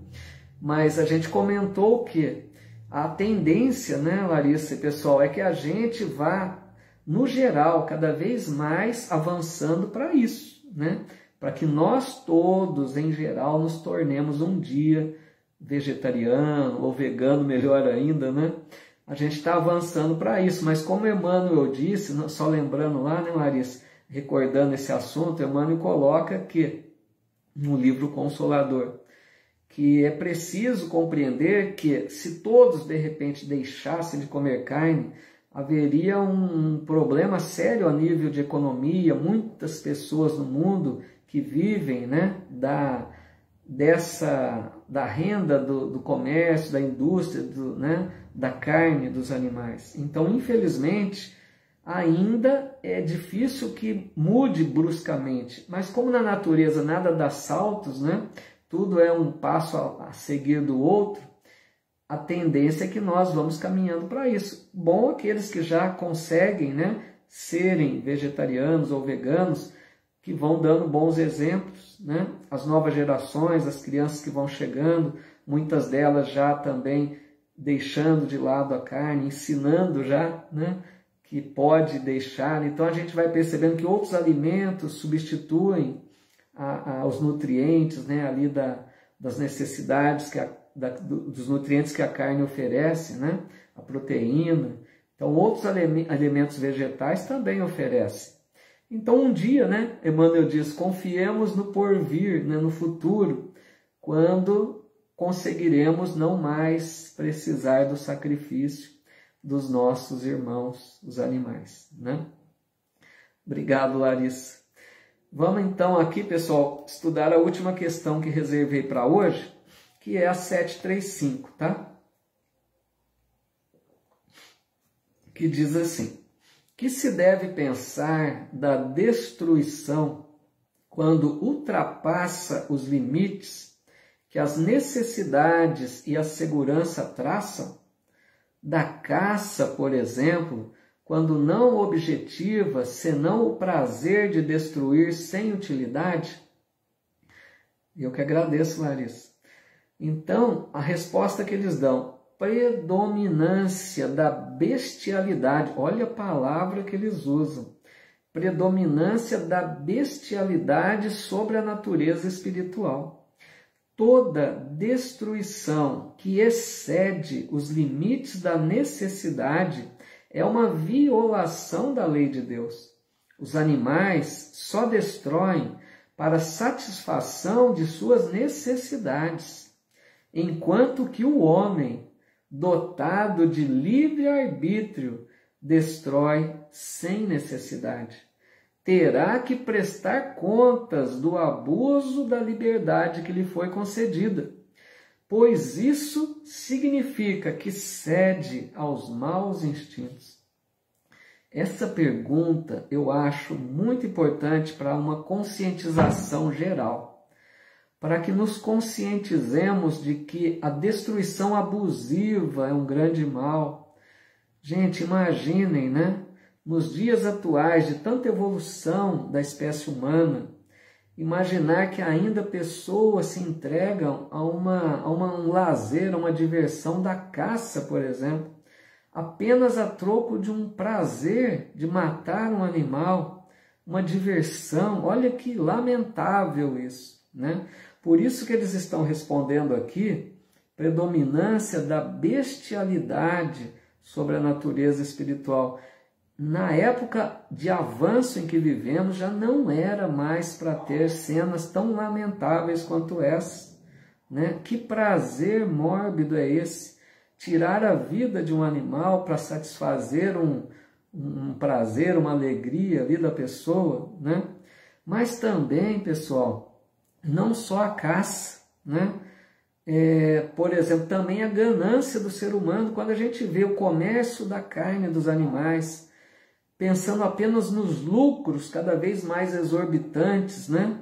Mas a gente comentou que a tendência, né, Larissa e pessoal, é que a gente vá, no geral, cada vez mais avançando para isso, né? Para que nós todos, em geral, nos tornemos um dia vegetariano ou vegano, melhor ainda, né? A gente está avançando para isso, mas como Emmanuel disse, só lembrando lá, né, Larissa, recordando esse assunto, Emmanuel coloca que, no livro Consolador, que é preciso compreender que se todos, de repente, deixassem de comer carne, haveria um problema sério a nível de economia, muitas pessoas no mundo que vivem, né, da renda do comércio, da indústria, né, da carne dos animais. Então, infelizmente, ainda é difícil que mude bruscamente, mas como na natureza nada dá saltos, né, tudo é um passo a seguir do outro, a tendência é que nós vamos caminhando para isso. Bom, aqueles que já conseguem, né, serem vegetarianos ou veganos, que vão dando bons exemplos, né? As novas gerações, as crianças que vão chegando, muitas delas já também deixando de lado a carne, ensinando já, né, que pode deixar. Então a gente vai percebendo que outros alimentos substituem os nutrientes, né, ali das necessidades, dos nutrientes que a carne oferece, né, a proteína. Então outros alimentos vegetais também oferecem. Então um dia, né, Emmanuel diz, confiemos no porvir, né, no futuro, quando conseguiremos não mais precisar do sacrifício dos nossos irmãos, os animais, né? Obrigado, Larissa. Vamos então aqui, pessoal, estudar a última questão que reservei para hoje, que é a 735, tá? Que diz assim: que se deve pensar da destruição quando ultrapassa os limites que as necessidades e a segurança traçam? Da caça, por exemplo, quando não objetiva senão o prazer de destruir sem utilidade? Eu que agradeço, Larissa. Então, a resposta que eles dão: predominância da bestialidade. Olha a palavra que eles usam. Predominância da bestialidade sobre a natureza espiritual. Toda destruição que excede os limites da necessidade é uma violação da lei de Deus. Os animais só destroem para satisfação de suas necessidades, enquanto que o homem, dotado de livre-arbítrio, destrói sem necessidade. Terá que prestar contas do abuso da liberdade que lhe foi concedida, pois isso significa que cede aos maus instintos. Essa pergunta eu acho muito importante para uma conscientização geral, para que nos conscientizemos de que a destruição abusiva é um grande mal. Gente, imaginem, né? Nos dias atuais de tanta evolução da espécie humana, imaginar que ainda pessoas se entregam a um lazer, a uma diversão da caça, por exemplo, apenas a troco de um prazer de matar um animal, uma diversão. Olha que lamentável isso, né? Por isso que eles estão respondendo aqui, predominância da bestialidade sobre a natureza espiritual. Na época de avanço em que vivemos, já não era mais para ter cenas tão lamentáveis quanto essa, né? Que prazer mórbido é esse? Tirar a vida de um animal para satisfazer um prazer, uma alegria ali da pessoa, né? Mas também, pessoal, não só a caça, né? Por exemplo, também a ganância do ser humano, quando a gente vê o comércio da carne dos animais, pensando apenas nos lucros cada vez mais exorbitantes, né?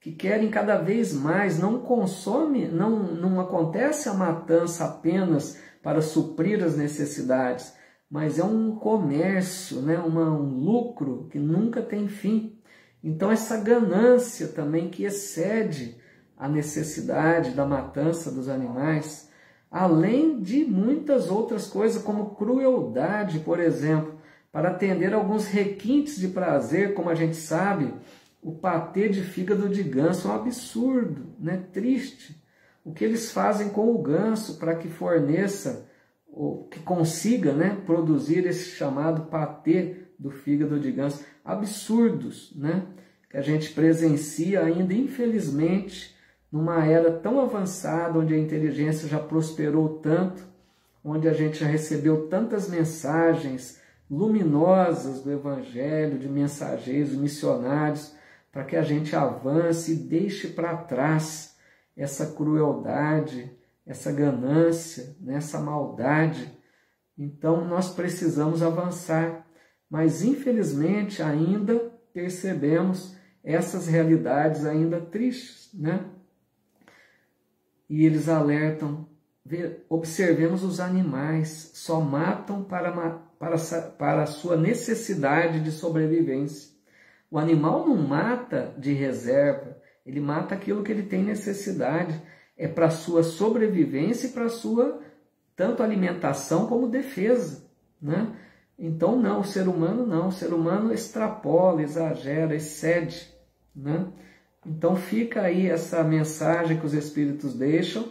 Que querem cada vez mais, não acontece a matança apenas para suprir as necessidades, mas é um comércio, né? Um lucro que nunca tem fim. Então essa ganância também que excede a necessidade da matança dos animais, além de muitas outras coisas, como crueldade, por exemplo, para atender alguns requintes de prazer, como a gente sabe, o patê de fígado de ganso é um absurdo, né? Triste. O que eles fazem com o ganso para que forneça, ou que consiga, né, produzir esse chamado patê do fígado de ganso. Absurdos, né? Que a gente presencia ainda, infelizmente, numa era tão avançada, onde a inteligência já prosperou tanto, onde a gente já recebeu tantas mensagens luminosas do Evangelho, de mensageiros, de missionários, para que a gente avance e deixe para trás essa crueldade, essa ganância, essa maldade. Então nós precisamos avançar, mas infelizmente ainda percebemos essas realidades ainda tristes, né? E eles alertam, observemos os animais, só matam para a sua necessidade de sobrevivência. O animal não mata de reserva, ele mata aquilo que ele tem necessidade, é para a sua sobrevivência e para a sua tanto alimentação como defesa, né? Então não, o ser humano não, o ser humano extrapola, exagera, excede, né? Então fica aí essa mensagem que os Espíritos deixam,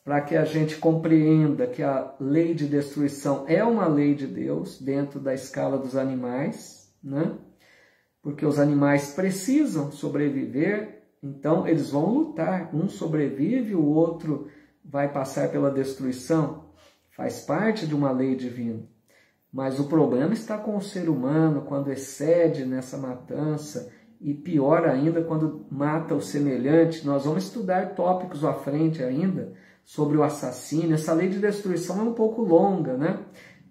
para que a gente compreenda que a lei de destruição é uma lei de Deus dentro da escala dos animais, né? Porque os animais precisam sobreviver, então eles vão lutar. Um sobrevive, o outro vai passar pela destruição. Faz parte de uma lei divina. Mas o problema está com o ser humano quando excede nessa matança, e pior ainda quando mata o semelhante. Nós vamos estudar tópicos à frente ainda sobre o assassínio. Essa lei de destruição é um pouco longa, né?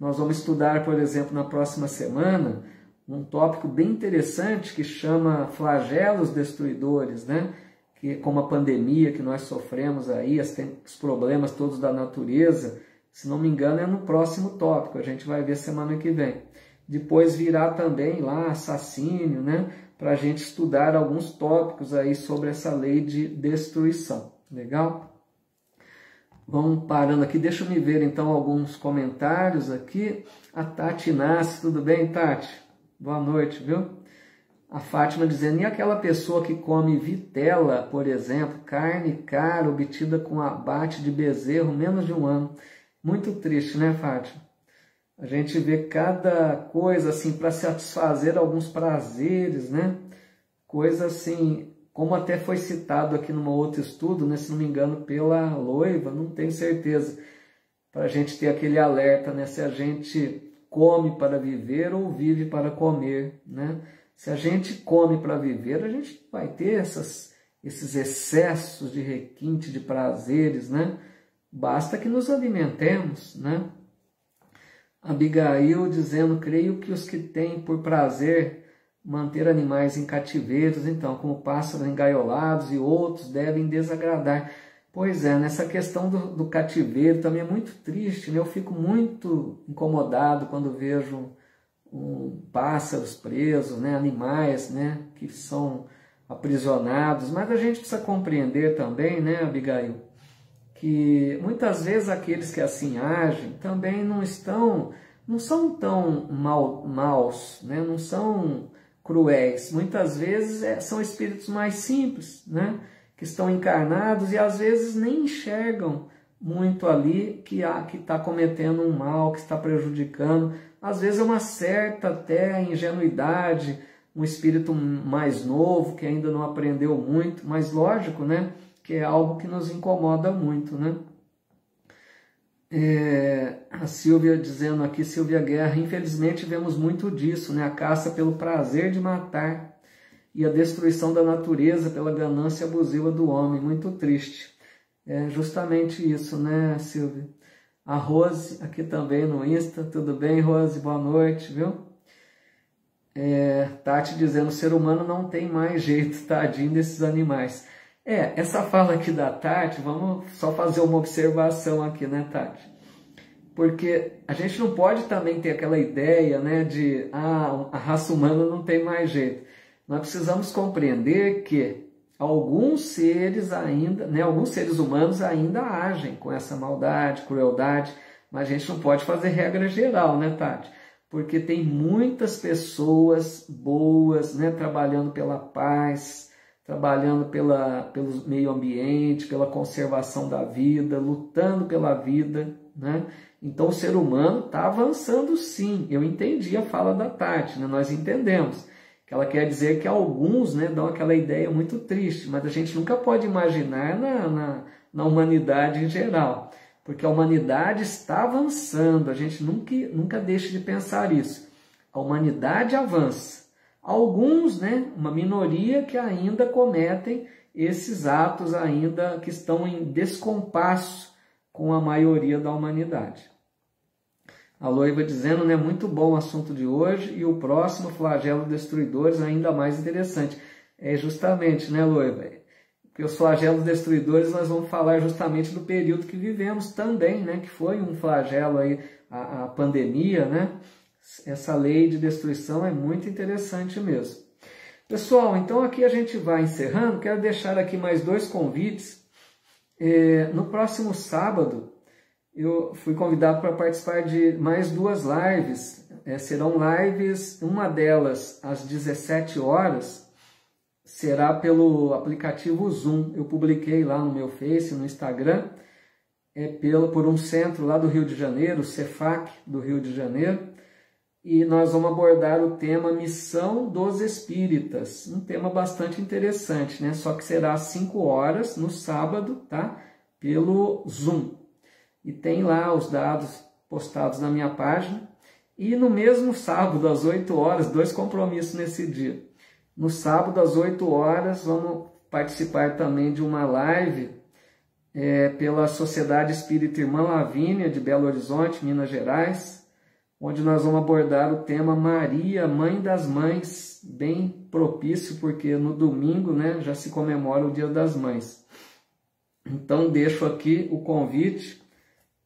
Nós vamos estudar, por exemplo, na próxima semana, um tópico bem interessante que chama flagelos destruidores, né? Que, como a pandemia que nós sofremos aí, os problemas todos da natureza, se não me engano é no próximo tópico, a gente vai ver semana que vem. Depois virá também lá assassínio, né? Para a gente estudar alguns tópicos aí sobre essa lei de destruição. Legal? Vamos parando aqui, deixa eu me ver então alguns comentários aqui. A Tati Inácio, tudo bem, Tati? Boa noite, viu? A Fátima dizendo, e aquela pessoa que come vitela, por exemplo, carne cara obtida com abate de bezerro, menos de 1 ano. Muito triste, né, Fátima? A gente vê cada coisa assim para satisfazer alguns prazeres, né? Coisa assim, como até foi citado aqui num outro estudo, né? Se não me engano, pela Loiva, não tenho certeza, para a gente ter aquele alerta, né? Se a gente come para viver ou vive para comer, né? Se a gente come para viver, a gente vai ter esses excessos de requinte, de prazeres, né? Basta que nos alimentemos, né? Abigail dizendo, creio que os que têm por prazer manter animais em cativeiros, então, como pássaros engaiolados e outros, devem desagradar. Pois é, nessa questão do cativeiro também é muito triste, né? Eu fico muito incomodado quando vejo pássaros presos, né? Animais, né? Que são aprisionados, mas a gente precisa compreender também, né, Abigail, que muitas vezes aqueles que assim agem também não são tão maus, né? Não são cruéis. Muitas vezes são espíritos mais simples, né? Que estão encarnados e às vezes nem enxergam muito ali que está cometendo um mal, que está prejudicando. Às vezes é uma certa até ingenuidade, um espírito mais novo que ainda não aprendeu muito, mas lógico, né? Que é algo que nos incomoda muito, né? A Silvia dizendo aqui, Silvia Guerra, infelizmente vemos muito disso, né? A caça pelo prazer de matar e a destruição da natureza pela ganância abusiva do homem, muito triste. É justamente isso, né, Silvia? A Rose, aqui também no Insta, tudo bem, Rose? Boa noite, viu? Tati dizendo, o ser humano não tem mais jeito, tadinho desses animais. Essa fala aqui da Tati, vamos só fazer uma observação aqui, né, Tati? porque a gente não pode também ter aquela ideia, né, de a raça humana não tem mais jeito. Nós precisamos compreender que alguns seres ainda, né, alguns seres humanos ainda agem com essa maldade, crueldade, mas a gente não pode fazer regra geral, né, Tati? Porque tem muitas pessoas boas, né, trabalhando pela paz, trabalhando pelo meio ambiente, pela conservação da vida, lutando pela vida, né? Então o ser humano está avançando sim. Eu entendi a fala da Tati, né? Nós entendemos que ela quer dizer que alguns, né, dão aquela ideia muito triste, mas a gente nunca pode imaginar na humanidade em geral, porque a humanidade está avançando, a gente nunca deixa de pensar isso. A humanidade avança. Alguns, né, uma minoria que ainda cometem esses atos ainda que estão em descompasso com a maioria da humanidade. A Loiva dizendo, né, muito bom o assunto de hoje e o próximo, flagelo destruidores, ainda mais interessante. É justamente, né, Loiva? Porque os flagelos destruidores nós vamos falar justamente do período que vivemos também, né, que foi um flagelo aí, a pandemia, né? Essa lei de destruição é muito interessante mesmo. Pessoal, então aqui a gente vai encerrando. Quero deixar aqui mais 2 convites. No próximo sábado, eu fui convidado para participar de mais 2 lives. Serão lives, uma delas às 17 horas, será pelo aplicativo Zoom. Eu publiquei lá no meu Face, no Instagram, por um centro lá do Rio de Janeiro, o Cefac do Rio de Janeiro. E nós vamos abordar o tema Missão dos Espíritas, um tema bastante interessante, né? Só que será às 5 horas no sábado, tá? Pelo Zoom. E tem lá os dados postados na minha página. E no mesmo sábado, às 8 horas, 2 compromissos nesse dia. No sábado, às 8 horas, vamos participar também de uma live pela Sociedade Espírita Irmã Lavínia, de Belo Horizonte, Minas Gerais, onde nós vamos abordar o tema Maria, Mãe das Mães, bem propício, porque no domingo, né, já se comemora o Dia das Mães. Então, deixo aqui o convite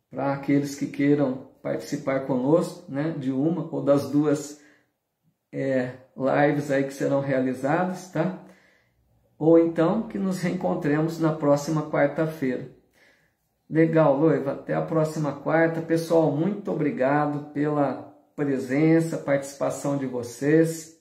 para aqueles que queiram participar conosco, né, de uma ou das 2 lives aí que serão realizadas, tá? Ou então que nos reencontremos na próxima quarta-feira. Legal, Loiva, até a próxima quarta. Pessoal, muito obrigado pela presença, participação de vocês.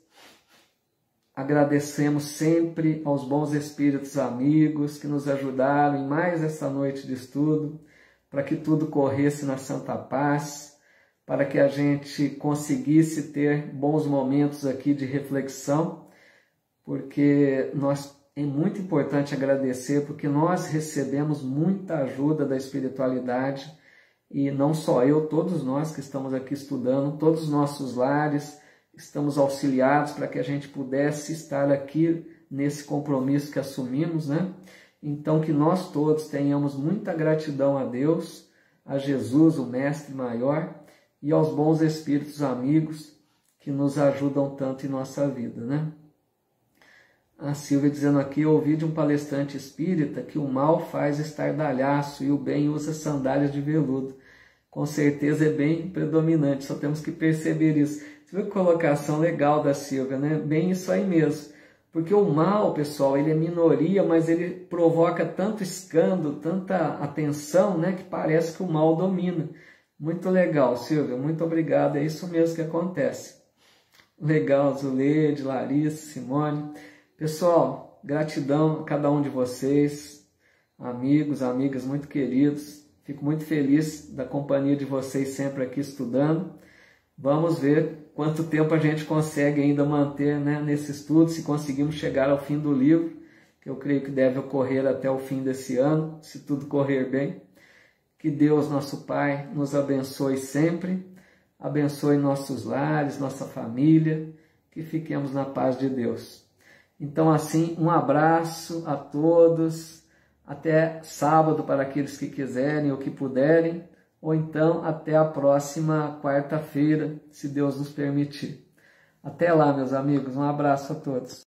Agradecemos sempre aos bons espíritos amigos que nos ajudaram em mais essa noite de estudo, para que tudo corresse na santa paz, para que a gente conseguisse ter bons momentos aqui de reflexão, porque é muito importante agradecer, porque nós recebemos muita ajuda da espiritualidade, e não só eu, todos nós que estamos aqui estudando, todos os nossos lares, estamos auxiliados para que a gente pudesse estar aqui nesse compromisso que assumimos, né? Então, que nós todos tenhamos muita gratidão a Deus, a Jesus, o Mestre Maior, e aos bons espíritos amigos que nos ajudam tanto em nossa vida, né? A Silvia dizendo aqui, eu ouvi de um palestrante espírita que o mal faz estardalhaço e o bem usa sandálias de veludo. Com certeza é bem predominante, só temos que perceber isso. Você viu que colocação legal da Silvia, né? Bem isso aí mesmo. Porque o mal, pessoal, ele é minoria, mas ele provoca tanto escândalo, tanta atenção, né? Que parece que o mal domina. Muito legal, Silvia, muito obrigado, é isso mesmo que acontece. Legal, Zuleide, Larissa, Simone. Pessoal, gratidão a cada um de vocês, amigos, amigas muito queridos. Fico muito feliz da companhia de vocês sempre aqui estudando. Vamos ver quanto tempo a gente consegue ainda manter, né, nesse estudo, se conseguimos chegar ao fim do livro, que eu creio que deve ocorrer até o fim desse ano, se tudo correr bem. Que Deus, nosso Pai, nos abençoe sempre, abençoe nossos lares, nossa família, que fiquemos na paz de Deus. Então, assim, um abraço a todos, até sábado para aqueles que quiserem ou que puderem, ou então até a próxima quarta-feira, se Deus nos permitir. Até lá, meus amigos, um abraço a todos.